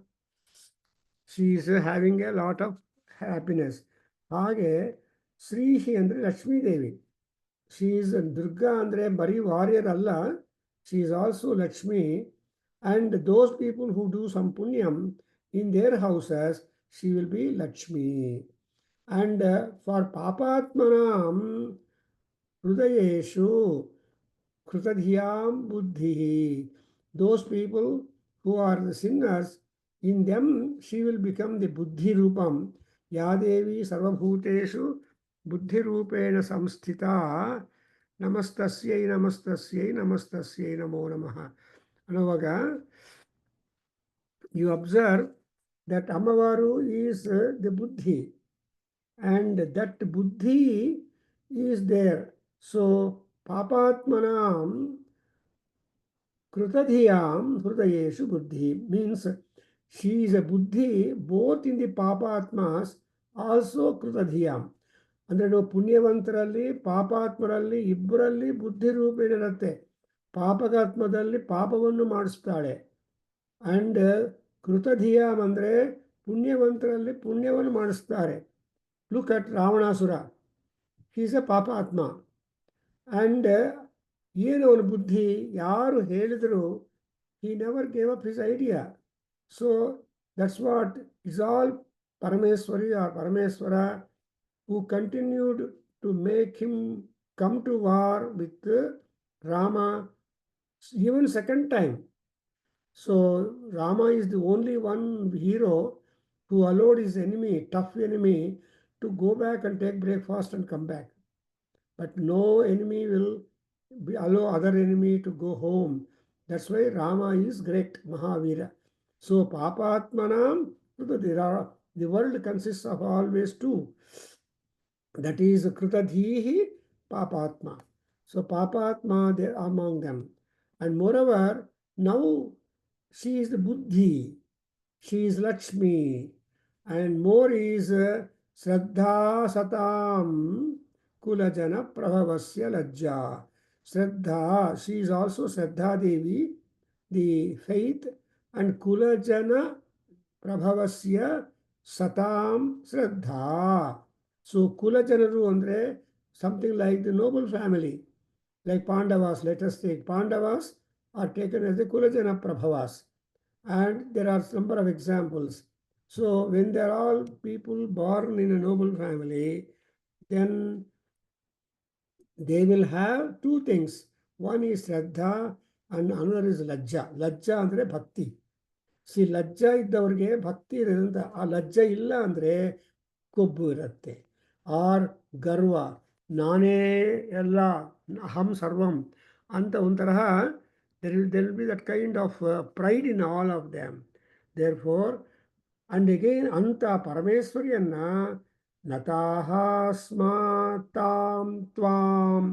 she is having a lot of happiness. ಹಾಗೆ ಶ್ರೀಹಿ ಅಂದರೆ Lakshmi Devi. She is Durga andre bari warrior Allah. She is also Lakshmi. And those people who do some punyam in their houses, she will be Lakshmi. And for Papatmanam Hrudayeshu Krutadhyam Buddhi. Those people who are the sinners, in them she will become the Buddhi Rupam. Yadevi Sarvabhuteshu Buddhi Rupena Samsthita Namastasyai Namastasyai Namastasyai Namo Namaha. Anavaga, you observe that Amavaru is the Buddhi, and that Buddhi is there. So, Papatmanam Krutadhiyam Hrudayeshu Buddhi means she is a Buddhi both in the Papatmas, also Krutadhiyam. ಅಂದರೆ ನಾವು ಪುಣ್ಯವಂತರಲ್ಲಿ ಪಾಪಾತ್ಮರಲ್ಲಿ ಇಬ್ಬರಲ್ಲಿ ಬುದ್ಧಿ ರೂಪೇಣ ಇರುತ್ತೆ. ಪಾಪಕಾತ್ಮದಲ್ಲಿ ಪಾಪವನ್ನು ಮಾಡಿಸ್ತಾಳೆ. And ಕೃತಧಿಯಾಮ್ ಅಂದರೆ ಪುಣ್ಯವಂತರಲ್ಲಿ ಪುಣ್ಯವನ್ನು ಮಾಡಿಸ್ತಾರೆ. Look at Ravanasura, he's a papatma. And ಏನು ಅವನ ಬುದ್ಧಿ, ಯಾರು ಹೇಳಿದ್ರು he never gave up his idea. So that's what is all Parameswari or Parameswara who continued to make him come to war with Rama even second time. So Rama is the only one hero who allowed his enemy, tough enemy, to go back and take breakfast and come back. But no enemy will allow other enemy to go home. That's why Rama is great, Mahavira. So Papatmanam, the world consists of always two. That is Krutadhihi, Papatma. So Papatma, there among them. And moreover, now she is the Buddhi. She is Lakshmi. And more is Shraddha Satam Kulajana Prabhavasya Lajja. Shraddha, she is also Shraddha Devi, the faith, and Kulajana Prabhavasya Satam Shraddha. So Kulajanaru andre something like the noble family, like Pandavas. Let us take Pandavas are taken as the Kulajana Prabhavas. And there are number of examples. So when they are all people born in a noble family, then they will have two things. One is Shraddha and another is Lajja. Lajja andre Bhakti. See, ಲಜ್ಜ ಇದ್ದವ್ರಿಗೆ ಭಕ್ತಿ ಇರೋದ್ರಿಂದ, ಆ ಲಜ್ಜ ಇಲ್ಲ ಅಂದರೆ ಕೊಬ್ಬು ಇರುತ್ತೆ. R ಗರ್ವ, ನಾನೇ ಎಲ್ಲ, ಅಹಂ ಸರ್ವಂ ಅಂತ ಒಂಥರ there will be that kind of pride in all of them. Therefore, and again anta ಪರಮೇಶ್ವರಿಯನ್ನ ನತಾಹ ಸ್ಮಾತಾಂ ತ್ವಾಂ.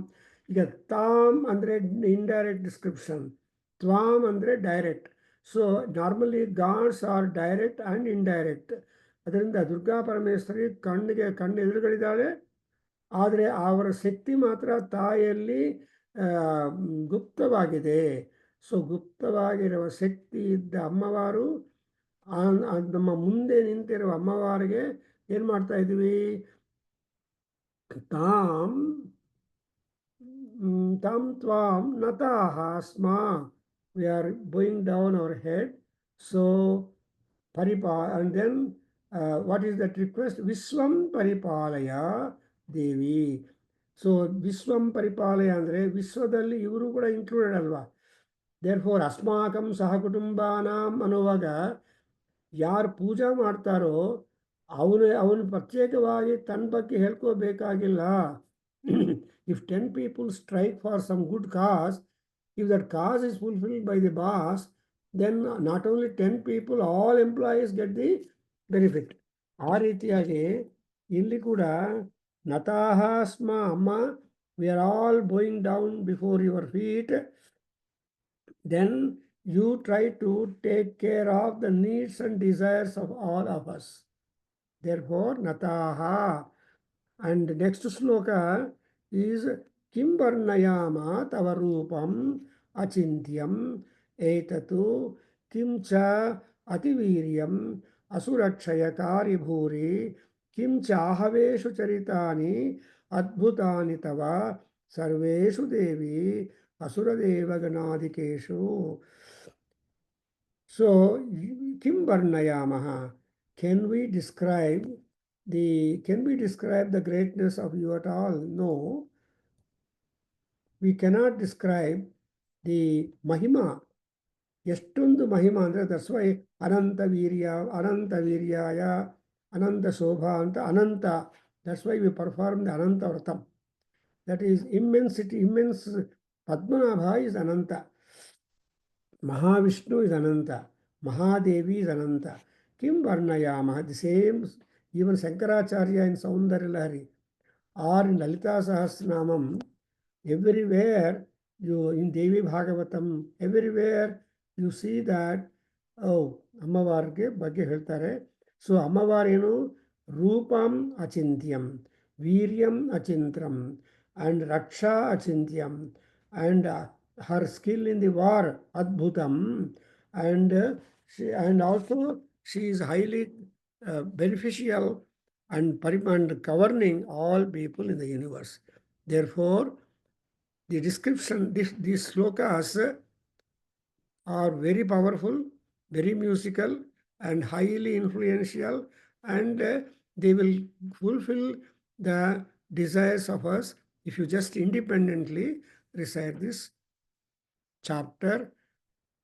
ಈಗ ತಾಮ್ ಅಂದರೆ ಇಂಡೈರೆಕ್ಟ್ ಡಿಸ್ಕ್ರಿಪ್ಷನ್, ತ್ವಾಮ್ ಅಂದರೆ direct. So normally gods are direct and indirect. ಅದರಿಂದ ದುರ್ಗಾ ಪರಮೇಶ್ವರಿ ಕಣ್ಣು ಎದುರುಗಳಿದ್ದಾಳೆ, ಆದರೆ ಅವರ ಶಕ್ತಿ ಮಾತ್ರ ತಾಯಿಯಲ್ಲಿ ಗುಪ್ತವಾಗಿದೆ. ಸೊ ಗುಪ್ತವಾಗಿರುವ ಶಕ್ತಿ ಇದ್ದ ಅಮ್ಮವಾರು ನಮ್ಮ ಮುಂದೆ ನಿಂತಿರುವ ಅಮ್ಮವಾರಿಗೆ ಏನು ಮಾಡ್ತಾ ಇದ್ವಿ? ತಾಂ tam tvam nataha sma. We are bowing down our head. So and then what is that request? Viswam paripalaya devi. So Viswam paripalaya andre ವಿಶ್ವದಲ್ಲಿ ಇವರು ಕೂಡ ಇನ್ಕ್ಲೂಡೆಡ್ ಅಲ್ವಾ? ದೇರ್ಫೋರ್ ಅಸ್ಮಾಕಂ ಸಹಕುಟುಂಬಾನಾಂ ಅನ್ನುವಾಗ ಯಾರು ಪೂಜಾ ಮಾಡ್ತಾರೋ ಅವನು ಪ್ರತ್ಯೇಕವಾಗಿ ತನ್ನ ಬಗ್ಗೆ ಹೇಳ್ಕೋಬೇಕಾಗಿಲ್ಲ. If 10 people strike for some good cause, if that cause is fulfilled by the boss, then not only 10 people, all employees get the benefit. ಆ ರೀತಿಯಾಗಿ ಇಲ್ಲಿ ಕೂಡ ನತಾಹ ಸ್ಮ ಅಮ್ಮ, we are all bowing down before your feet. Then you try to take care of the needs and desires of all of us. Therefore, nataha. And next sloka is Kim Varnayama Tava Rupam Achintyam Etatu Kim Cha Ativiryam Asurakshayakari Bhuri Kim Cha Haveshu Charitani Adbhutani Tava Sarveshu Devi Asuradeva Ganadikeshu. So, Kim Varnayamaha? Can we describe the greatness of you at all? No. We cannot describe the Mahima. ಎಷ್ಟೊಂದು ಮಹಿಮಾ ಅಂದರೆ that's why ಅನಂತ ವೀರ್ಯಾಯ ಅನಂತ ಶೋಭಾ ಅಂತ ಅನಂತ. That's why we perform the Ananta Vratam. That is immensity, immense. Padmanabha is Ananta, Mahavishnu is Ananta, Mahadevi is Ananta. Kim Varnayama, the same, even Shankaracharya in Saundarya Lahari or in Lalita Sahasranamam, everywhere in Devi Bhagavatam, everywhere you see that, ಅಮ್ಮವಾರಿಗೆ ಬಗ್ಗೆ ಹೇಳ್ತಾರೆ. So ಅಮ್ಮವಾರೇನು? Rupam ಅಚಿಂತ್ಯಂ, ವೀರ್ಯಂ ಅಚಿಂತ್ರಂ, and raksha achinthyam, and her skill in the war adbhutam, and also she is highly beneficial and governing all people in the universe. Therefore, the description, these slokas are very powerful, very musical, and highly influential, and they will fulfill the desires of us if you just independently recite this chapter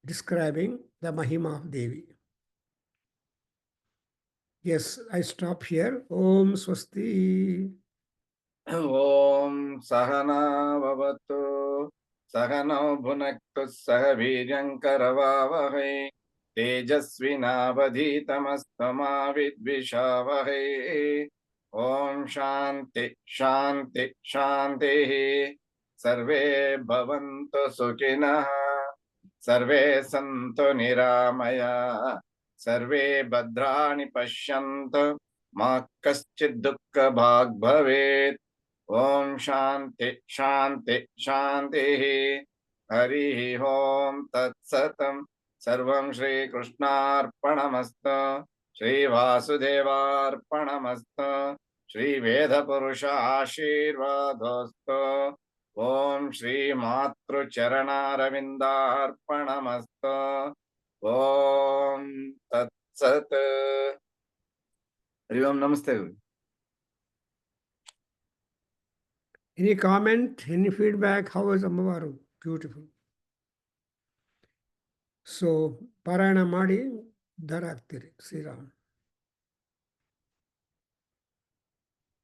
describing the Mahima of Devi. Yes, I stop here. Om Swasti. Om Sahana Vavatu Sahana Bhunaktu Sahavijyankaravavahai Tejasvinavadhitamastama Vidvishavahai. Om Shanti Shanti Shanti. Sarve Bhavantu Sukhinah, Sarve Santu Niramaya, Sarve Bhadrani Pashyantu, Ma Kaschid Dukkha Bhag Bhavet. Om Shanti Shanti Shanti. Hari Om Tat Satam. Sarvam Shri Krishnarpanamasta, Shri Vasudevarpanamasta, Shri Veda Purusha Ashirvadosto. Om Shri Matru Charanaravindarpanamasta. Om Tat Sat. Hari Om. Namaste. Any comment, any feedback? How is Ammavaru? Beautiful. So, Parayana ಮಾಡಿ ಧರ ಆಗ್ತೀರಿ ಶ್ರೀರಾಮ್.